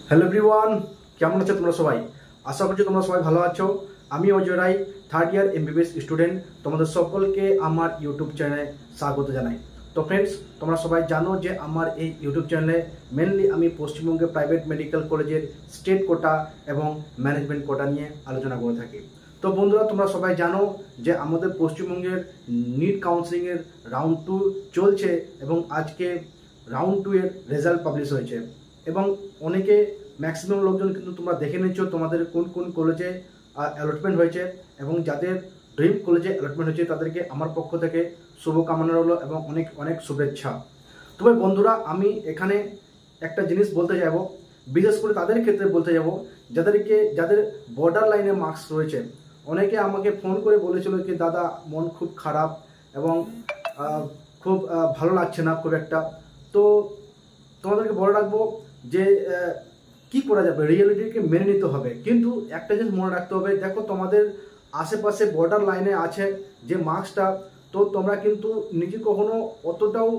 Hello everyone, কেমন আছো তোমরা সবাই? আশা করছি তোমরা সবাই ভালো আছো। আমি অজয় রায়, থার্ড ইয়ার এমবিবিএস স্টুডেন্ট। তোমাদের সকলকে আমার ইউটিউব চ্যানেলে স্বাগত জানাই। তো ফ্রেন্ডস, তোমরা সবাই জানো যে আমার এই ইউটিউব চ্যানেলে মেনলি আমি পশ্চিমবঙ্গের প্রাইভেট মেডিকেল কলেজের স্টেট কোটা এবং ম্যানেজমেন্ট কোটা নিয়ে আলোচনা করে থাকি। তো বন্ধুরা, তোমরা সবাই জানো যে আমাদের পশ্চিমবঙ্গের নিট কাউন্সিলিংয়ের রাউন্ড 2 চলছে এবং আজকে রাউন্ড 2 এর রেজাল্ট পাবলিশ হয়েছে এবং অনেকে ম্যাক্সিমাম লোকজন কিন্তু তোমরা দেখে নিচ্ছ তোমাদের কোন কোন কলেজে অ্যালটমেন্ট হয়েছে এবং যাদের ড্রিম কলেজে অ্যালটমেন্ট হয়েছে তাদেরকে আমার পক্ষ থেকে শুভকামনা রইল এবং অনেক অনেক শুভেচ্ছা। তবে বন্ধুরা, আমি এখানে একটা জিনিস বলতে যাব, বিশেষ করে তাদের ক্ষেত্রে বলতে যাব যাদের বর্ডার লাইনে মার্কস রয়েছে। অনেকে আমাকে ফোন করে বলেছিল কি দাদা মন খুব খারাপ এবং খুব ভালো লাগছে না খুব একটা। তো তোমাদেরকে বলে রাখবো যে কি করা যাবে, রিয়েলিটিকে মেনে নিতে হবে, কিন্তু একটা জিনিস মনে রাখতে হবে। দেখো, তোমাদের আশেপাশে বর্ডার লাইনে আছে যে মার্কসটা, তো তোমরা কিন্তু নিজে কখনো অতটাও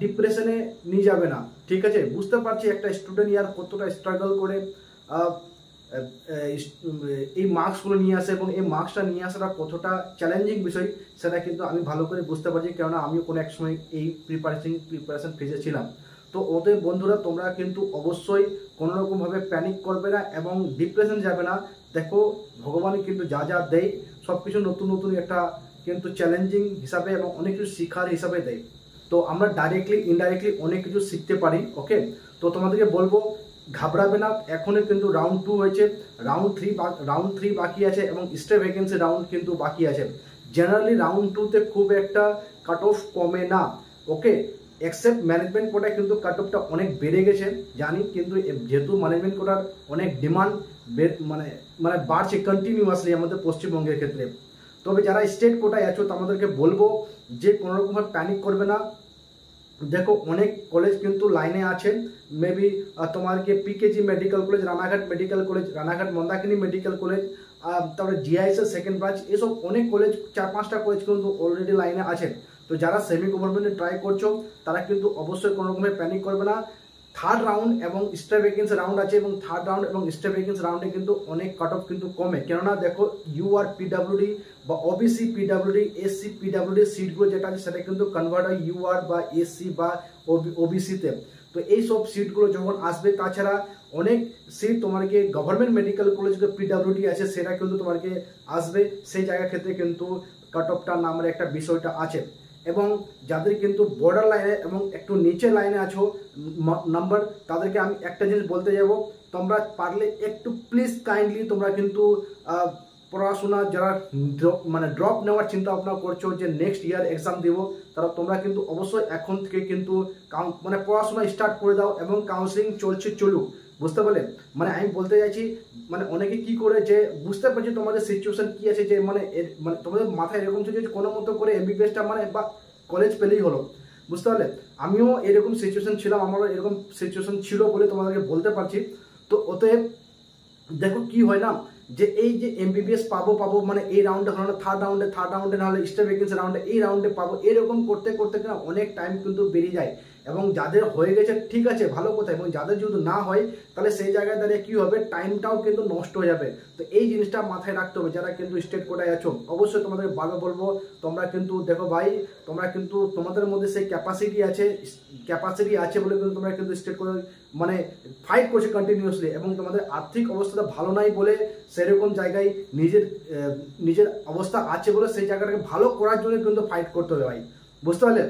ডিপ্রেশনে নিয়ে যাবে না, ঠিক আছে? বুঝতে পারছি একটা স্টুডেন্ট ইয়ার কতটা স্ট্রাগল করে এই মার্কসগুলো নিয়ে আসে এবং এই মার্কসটা নিয়ে আসাটা কতটা চ্যালেঞ্জিং বিষয় সেটা কিন্তু আমি ভালো করে বুঝতে পারছি, কেননা আমিও কোনো এক সময় এই প্রিপারেশন ফেজে ছিলাম। তো ওদের বন্ধুরা, তোমরা কিন্তু অবশ্যই কোনো রকমভাবে প্যানিক করবে না এবং ডিপ্রেশন যাবে না। দেখো, ভগবান কিন্তু যা যা দেয় সব কিছু নতুন নতুন একটা কিন্তু চ্যালেঞ্জিং হিসাবে এবং অনেক কিছু শিখার হিসাবে দেয়। তো আমরা ডাইরেক্টলি ইনডাইরেক্টলি অনেক কিছু শিখতে পারি। ওকে, তো তোমাদেরকে বলবো ঘাবড়াবে না। এখনই কিন্তু রাউন্ড 2 হয়েছে, রাউন্ড 3 বাকি আছে এবং স্টে ভ্যাকেন্সি রাউন্ড কিন্তু বাকি আছে। জেনারেলি রাউন্ড 2তে খুব একটা কাট অফ কমে না। ওকে, এক্সেপ্ট ম্যানেজমেন্ট কোটায় কিন্তু কাট অফটা অনেক বেড়ে গেছে জানি, কিন্তু যেহেতু ম্যানেজমেন্ট কোটার অনেক ডিমান্ড মানে মানে বাড়ছে কন্টিনিউয়াসলি আমাদের পশ্চিমবঙ্গের ক্ষেত্রে। তবে যারা স্টেট কোটায় আছো তাদেরকে বলবো যে কোনো রকমভাবে প্যানিক করবে না। দেখো, অনেক কলেজ কিন্তু লাইনে আছে। মেবি তোমাকে PKG medical college, Ranaghat medical college, Ranaghat Mandakini medical college, তারপরে জিআইএসের সেকেন্ড ব্রাঞ্চ, এসব অনেক কলেজ 4-5টা কলেজ কিন্তু অলরেডি লাইনে আছে। তো যারা সেমি গভর্নমেন্টে ট্রাই করছো তারা কিন্তু অবশ্যই কোনো রকমের প্যানিক করবে না। থার্ড রাউন্ড এবং স্টে ভ্যাকেন্সি রাউন্ড আছে এবং থার্ড রাউন্ড এবং স্টে ভ্যাকেন্সি রাউন্ডে কিন্তু অনেক কাট অফ কিন্তু কমে, কেননা দেখো ইউআর পিডাব্লিউডি বা ওবিসি পিডাব্লিউডি, এসসি পিডাব্লিউডি সিটগুলো যেটা আছে সেটা কিন্তু কনভার্ট হয় ইউআর বা এসসি বা ওবিসিতে। তো এই সব সিটগুলো যখন আসবে, তাছাড়া অনেক সিট তোমাকে গভর্নমেন্ট মেডিকেল কলেজ যে পিডাব্লিউডি আছে সেটা কিন্তু তোমাকে আসবে, সেই জায়গার ক্ষেত্রে কিন্তু কাট অফটা নামের একটা বিষয়টা আছে। এবং যাদের কিন্তু বর্ডার লাইনে এবং একটু নিচে লাইনে আছো নাম্বার, তাদেরকে আমি একটা জিনিস বলতে যাব, তোমরা পারলে একটু প্লিজ কাইন্ডলি তোমরা কিন্তু পড়াশোনা যারা ড্রপ নেওয়ার চিন্তা ভাবনা করছো যে নেক্সট ইয়ার এক্সাম দিব, তারা তোমরা কিন্তু অবশ্যই এখন থেকে কিন্তু পড়াশোনা স্টার্ট করে দাও এবং কাউন্সিলিং চলুক। বুঝতে পারলে? আমি বলতে চাইছি, অনেকে কি করে যে বুঝতে পারছি তোমাদের সিচুয়েশন কি আছে, যে তোমাদের মাথায় এরকম ছিল যে কোনো মতো করে এমবিবিএসটা বা কলেজ পেলেই হলো। বুঝতে পারলে? আমিও এরকম সিচুয়েশন ছিলাম, আমারও এরকম সিচুয়েশন ছিল বলে তোমাদেরকে বলতে পারছি। তো অতএব দেখো কি হয় না, যে এই যে এমবিবিএস পাবো এই রাউন্ডে হলো না, থার্ড রাউন্ডে না হলে স্টে ভ্যাকেন্সি রাউন্ডে, এই রাউন্ডে পাবো, এরকম করতে করতে কিনা অনেক টাইম কিন্তু বেরিয়ে যায়। এবং যাদের হয়ে গেছে ঠিক আছে, ভালো কথা, এবং যাদের যদি না হয় তাহলে সেই জায়গায় দাঁড়িয়ে কি হবে, টাইমটাও কিন্তু নষ্ট হয়ে যাবে। তো এই জিনিসটা মাথায় রাখতে হবে। যারা কিন্তু স্টেট কোটায় আছো অবশ্যই তোমাদের বারবার বলবো, তোমরা কিন্তু দেখো ভাই, তোমরা কিন্তু তোমাদের মধ্যে সেই ক্যাপাসিটি আছে বলে কিন্তু তোমরা কিন্তু স্টেট কোটায় ফাইট করছে কন্টিনিউয়াসলি, এবং তোমাদের আর্থিক অবস্থাটা ভালো নাই বলে সেরকম জায়গায় নিজের অবস্থা আছে বলে সেই জায়গাটাকে ভালো করার জন্য কিন্তু ফাইট করতে হবে ভাই। বুঝতে পারলে?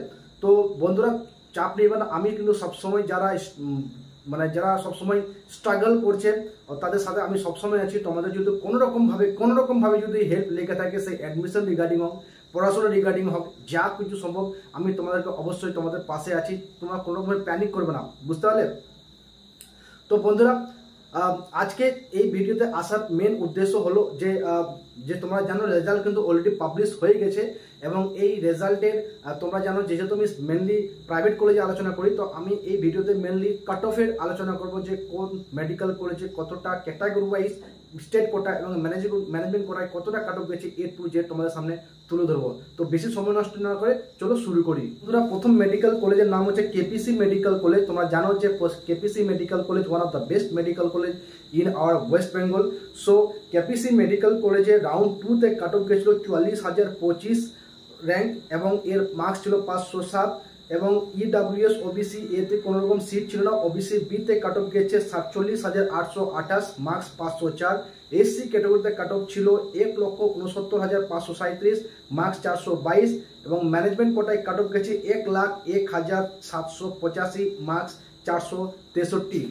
তো বন্ধুরা, চাপ নেবেন না। আমি কিন্তু সবসময় যারা সবসময় স্ট্রাগল করছে তাদের সাথে আমি সবসময় আছি। তোমাদের যদি কোনো রকম ভাবে যদি হেল্প লেগে থাকে, সেই অ্যাডমিশন রিগার্ডিং হোক, পড়াশোনা রিগার্ডিং হোক, যা কিছু সম্ভব আমি তোমাদেরকে অবশ্যই তোমাদের পাশে আছি। তোমরা কোনো রকমের প্যানিক করবে না। বুঝতে পারলে? তো বন্ধুরা, আজকে এই ভিডিওতে আসার মেন উদ্দেশ্য হলো যে যে তোমরা জানো রেজাল্ট কিন্তু অলরেডি পাবলিশ হয়ে গেছে এবং এই রেজাল্টের তোমরা জানো যেহেতু আমি মেনলি প্রাইভেট কলেজে আলোচনা করি, তো আমি এই ভিডিওতে মেনলি কাট অফের আলোচনা করব যে কোন মেডিকেল কলেজে কতটা ক্যাটাগরি ওয়াইজ স্টেট কোটা এবং ম্যানেজমেন্ট কোটায় কতটা কাট অফ গেছে A to Z তোমাদের সামনে তুলে ধরবো। তো বেশি সময় নষ্ট না করে চলো শুরু করি। বন্ধুরা, প্রথম মেডিকেল কলেজের নাম হচ্ছে কেপিসি মেডিকেল কলেজ। তোমরা জানো যে KPC medical college one of the best medical college in our West Bengal. So KPC medical কলেজে রাউন্ড 2-তে কাট অফ গেছিল 44,025 র্যাঙ্ক এবং এর মার্কস ছিল 507 এবং ইডব্লিউএস ওবিসি এতে কোনো রকম সিট ছিল না। ওবিসি বিতে কাট অফ গেছে 47,828 মার্কস 504। এসসি ক্যাটাগরিতে কাট অফ ছিল 1,69,537 মার্কস 422 এবং ম্যানেজমেন্ট কোটায় কাট অফ গেছে 1,01,785 মার্কস 463।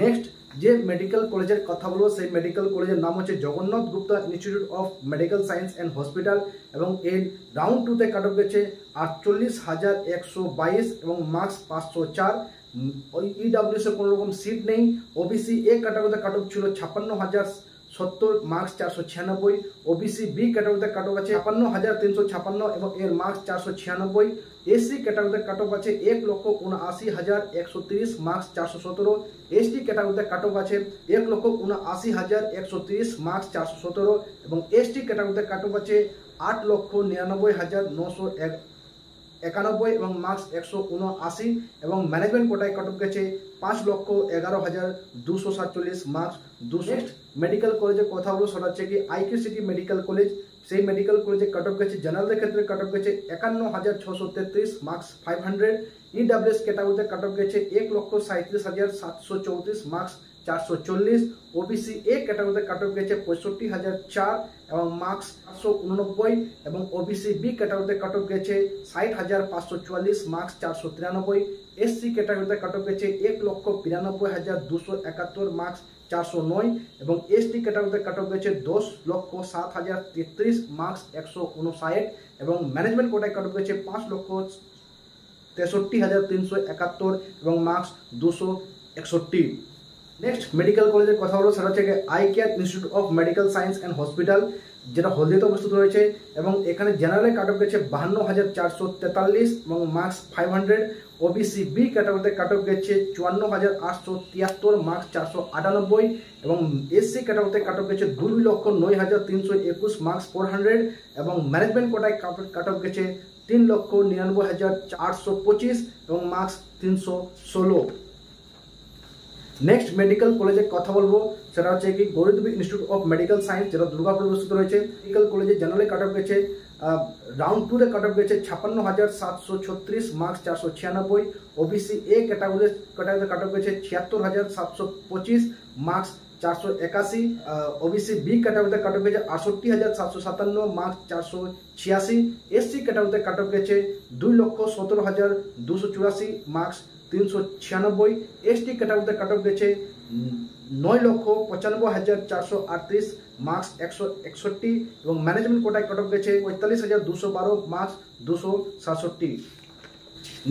নেক্সট যে মেডিকেল কলেজের কথা বলবো সেই মেডিকেল কলেজের নাম হচ্ছে Jagannath Gupta institute of medical science and hospital এবং এর রাউন্ড 2-তে কাট অফ গেছে 48,122 এবং মার্কস 504। ইডব্লিউএস এর কোনো রকম সিট নেই। ওবিসি এ ক্যাটাগরিতে কাট অফ ছিল 56,070 মার্কস 496। ওবিসি বি ক্যাটাগরিতে কাট অফ আছে 56,356 এবং এর মার্কস 496। এসসি ক্যাটাগরিতে কাট অফ আছে 1,79,130 মার্কস 417। এসটি ক্যাটাগরিতে কাট অফ আছে 1,79,130 মার্কস 417 এবং এসটি ক্যাটাগরিতে কাট অফ আছে 8,99,991 এবং মার্কস 179 এবং ম্যানেজমেন্ট কোটায় কাট অফ গেছে 5,11,247 মার্কস 200। মেডিকেল কলেজের কথা বলবো সেটা হচ্ছে কি আইকিউ সিটি মেডিকেল কলেজ। সেই মেডিকেল কলেজে কাট অফ গেছে জেনারেলের ক্ষেত্রে কাট অফ গেছে 51,633 মার্কস 500। ইডব্লিউএস ক্যাটাগরিতে কাট অফ গেছে 1,37,734 মার্কস 440। ওবিসি এ ক্যাটাগরিতে কাট অফ গেছে 65,004 এবং মার্কস 489 এবং ওবিসি বি ক্যাটাগরিতে কাট অফ গেছে 60,544 মার্কস 493। এসসি ক্যাটাগরিতে কাট অফ গেছে 1,92,271 মার্কস 409 এবং এসটি ক্যাটাগরিতে কাট অফ গেছে 10,07,033 মার্কস 159 এবং ম্যানেজমেন্ট কোটায় কাট অফ গেছে 5,63,371 এবং মার্কস 261। নেক্সট মেডিকেল কলেজের কথা হলো সেটা হচ্ছে eye care institute of medical science and hospital, যেটা হলদিয়াতে অবস্থিত রয়েছে এবং এখানে জেনারেলে কাট অফ গেছে 52,443 এবং মার্কস 500। ওবিসি বি ক্যাটাগরিতে কাট অফ গেছে 54,873 মার্কস 498 এবং এসসি ক্যাটাগরিতে কাট অফ গেছে 2,09,321 মার্কস 400 এবং ম্যানেজমেন্ট কোটায় কাট অফ গেছে 3,99,825 এবং মার্কস 316। নেক্সট মেডিকেল কলেজের কথা বলবো সেটা হচ্ছে কি গৌরদেবী ইনস্টিটিউট অফ মেডিকেল সায়েন্স, যেটা দুর্গাপুরে অবস্থিত রয়েছে। মেডিকেল কলেজে জেনারেলে কাট অফ গেছে রাউন্ড 2-তে কাট অফ গেছে 56,736 মার্কস 496। ওবিসি এ ক্যাটাগরিতে কাট অফ গেছে 76,725 মার্কস 481। ওবিসি বি ক্যাটাগরিতে কাট অফ গেছে 68,757 মার্কস 486। এসসি ক্যাটাগরিতে কাট অফ গেছে 2,17,284 মার্কস 396। এসটি ক্যাটাগরিতে কাট অফ গেছে 9,95,438 মার্কস 161 এবং ম্যানেজমেন্ট কোটায় কাট অফ গেছে 45,212 মার্কস 267।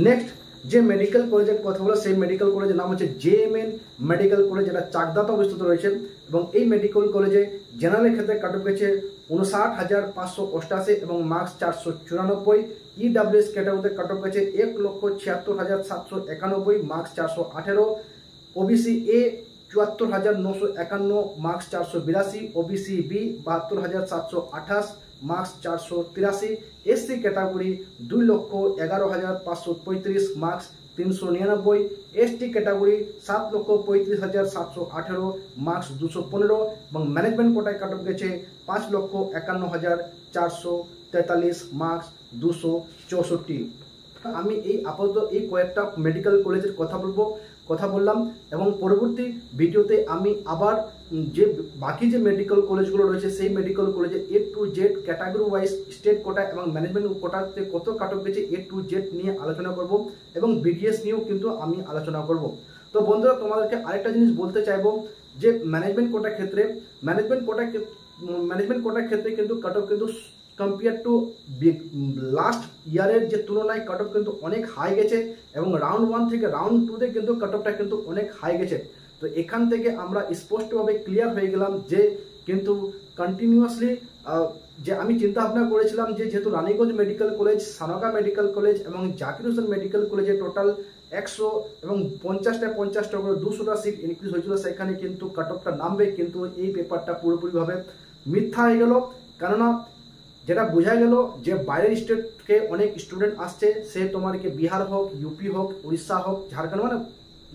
নেক্সট যে মেডিকেল কলেজের কথা বলো সেই মেডিকেল কলেজের নাম হচ্ছে JMN মেডিকেল কলেজ, যেটা চাকদাতে অবস্থিত রয়েছে এবং এই মেডিকেল কলেজে জেনারেলের ক্ষেত্রে কাট অফ গেছে 59,588 এবং মার্কস 494। ইডব্লিউএস ক্যাটাগরিতে কাট অফ গেছে 1,76,791 marks 418। OBC A 74,951 marks 482। OBC B 72,728 marks 483। SC category 2,11,535 marks 399। ST category 7,35,718 marks 215 এবং ম্যানেজমেন্ট কোটায় কাট অফ গেছে 5,51,443 মার্কস 264। আমি এই আপাতত এই কয়েকটা মেডিকেল কলেজের কথা বললাম এবং পরবর্তী ভিডিওতে আমি আবার যে বাকি যে মেডিকেল কলেজগুলো রয়েছে সেই মেডিকেল কলেজে A to Z category wise state quota এবং ম্যানেজমেন্ট কোটাতে কত কাট অফ গেছে A to Z নিয়ে আলোচনা করব এবং বিডিএস নিয়েও কিন্তু আমি আলোচনা করব। তো বন্ধুরা, তোমাদেরকে আরেকটা জিনিস বলতে চাইবো যে ম্যানেজমেন্ট কোটার ক্ষেত্রে কিন্তু কাট অফ কিন্তু কম্পেয়ার টু লাস্ট ইয়ারের যে তুলনায় কাট অফ কিন্তু অনেক হাই গেছে এবং রাউন্ড 1 থেকে রাউন্ড 2-তে কিন্তু কাট অফটা কিন্তু অনেক হাই গেছে। তো এখান থেকে আমরা স্পষ্টভাবে ক্লিয়ার হয়ে গেলাম যে কিন্তু কন্টিনিউয়াসলি যে আমি চিন্তা ভাবনা করেছিলাম যে যেহেতু Raniganj medical college, Sanga medical college এবং জাকির হোসেন মেডিকেল কলেজে টোটাল 100 এবং 50টা করে 200টা সিট ইনক্রিজ হয়েছিল, সেখানে কিন্তু কাট অফটা নামবে, কিন্তু এই পেপারটা পুরোপুরিভাবে মিথ্যা হয়ে গেল। কেননা যেটা বোঝা গেল যে বাইরের স্টেট থেকে অনেক স্টুডেন্ট আসছে, সে তোমার কি বিহার হোক, ইউপি হোক, উড়িষ্যা হোক, ঝাড়খণ্ড,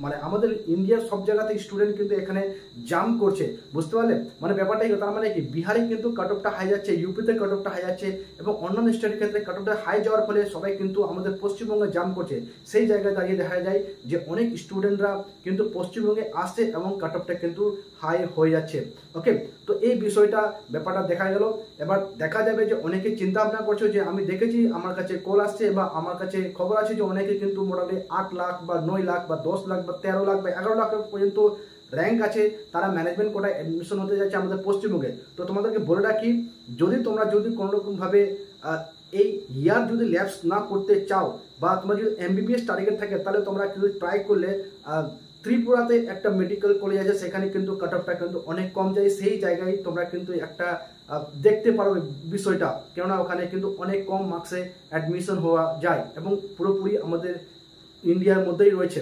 মানে আমাদের ইন্ডিয়ার সব জায়গাতে স্টুডেন্ট কিন্তু এখানে জাম্প করছে, বুঝতে পারলে? মানে ব্যাপারটাই তার মানে কি বিহারে কিন্তু কাট অফটা হাই যাচ্ছে, ইউপিতে কাট অফটা হাই যাচ্ছে এবং অন্যান্য স্টেটের ক্ষেত্রে কাট অফটা হাই যাওয়ার ফলে সবাই কিন্তু আমাদের পশ্চিমবঙ্গে জাম্প করছে। সেই জায়গায় দাঁড়িয়ে দেখা যায় যে অনেক স্টুডেন্টরা কিন্তু পশ্চিমবঙ্গে আসছে এবং কাট অফটা কিন্তু হাই হয়ে যাচ্ছে। ওকে, তো এই বিষয়টা ব্যাপারটা দেখা গেল। এবার দেখা যাবে যে অনেকে চিন্তা ভাবনা করছো যে আমি দেখেছি আমার কাছে কল আসছে বা আমার কাছে খবর আছে যে অনেকে কিন্তু মোটামুটি 8 লাখ বা 9 লাখ বা 10 লাখ বা 13 লাখ বা 11 লাখ পর্যন্ত র্যাঙ্ক আছে, তারা ম্যানেজমেন্ট কোটায় অ্যাডমিশন হতে যাচ্ছে আমাদের পশ্চিমবঙ্গে। তো তোমাদেরকে বলে রাখি, তোমরা যদি কোনো রকমভাবে এই ইয়ার যদি ল্যাপস না করতে চাও বা তোমার যদি এমবিবিএস টার্গেট থাকে, তাহলে তোমরা কিন্তু ট্রাই করলে ত্রিপুরাতে একটা মেডিকেল কলেজ আছে, সেখানে কিন্তু কাট অফটা কিন্তু অনেক কম যায়। সেই জায়গায় তোমরা কিন্তু একটা দেখতে পারো বিষয়টা, কেননা ওখানে কিন্তু অনেক কম মার্কসে অ্যাডমিশন হওয়া যায় এবং পুরোপুরি আমাদের ইন্ডিয়ার মধ্যেই রয়েছে।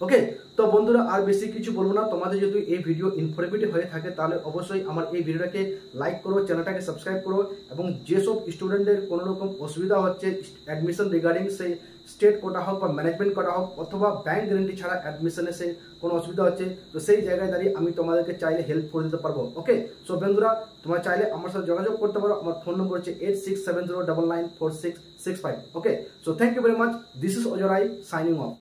ওকে, তো বন্ধুরা আর বেশি কিছু বলবো না। তোমাদের যদি এই ভিডিও ইনফরমেটিভ হয়ে থাকে তাহলে অবশ্যই আমার এই ভিডিওটাকে লাইক করো, চ্যানেলটাকে সাবস্ক্রাইব করো এবং যেসব স্টুডেন্টের কোনো রকম অসুবিধা হচ্ছে অ্যাডমিশন রিগার্ডিং সেই স্টেট কোটা হোক বা ম্যানেজমেন্ট কোটা হোক অথবা ব্যাংক গ্যারেন্টি ছাড়া অ্যাডমিশনে সে কোনো অসুবিধা হচ্ছে, তো সেই জায়গায় দাঁড়িয়ে আমি তোমাদেরকে চাইলে হেল্প করে দিতে পারবো। ওকে, সো বন্ধুরা তোমরা চাইলে আমার সাথে যোগাযোগ করতে পারো। আমার ফোন নম্বর হচ্ছে 8670994665। Okay, so thank you very much. This is Ajay Roy signing of.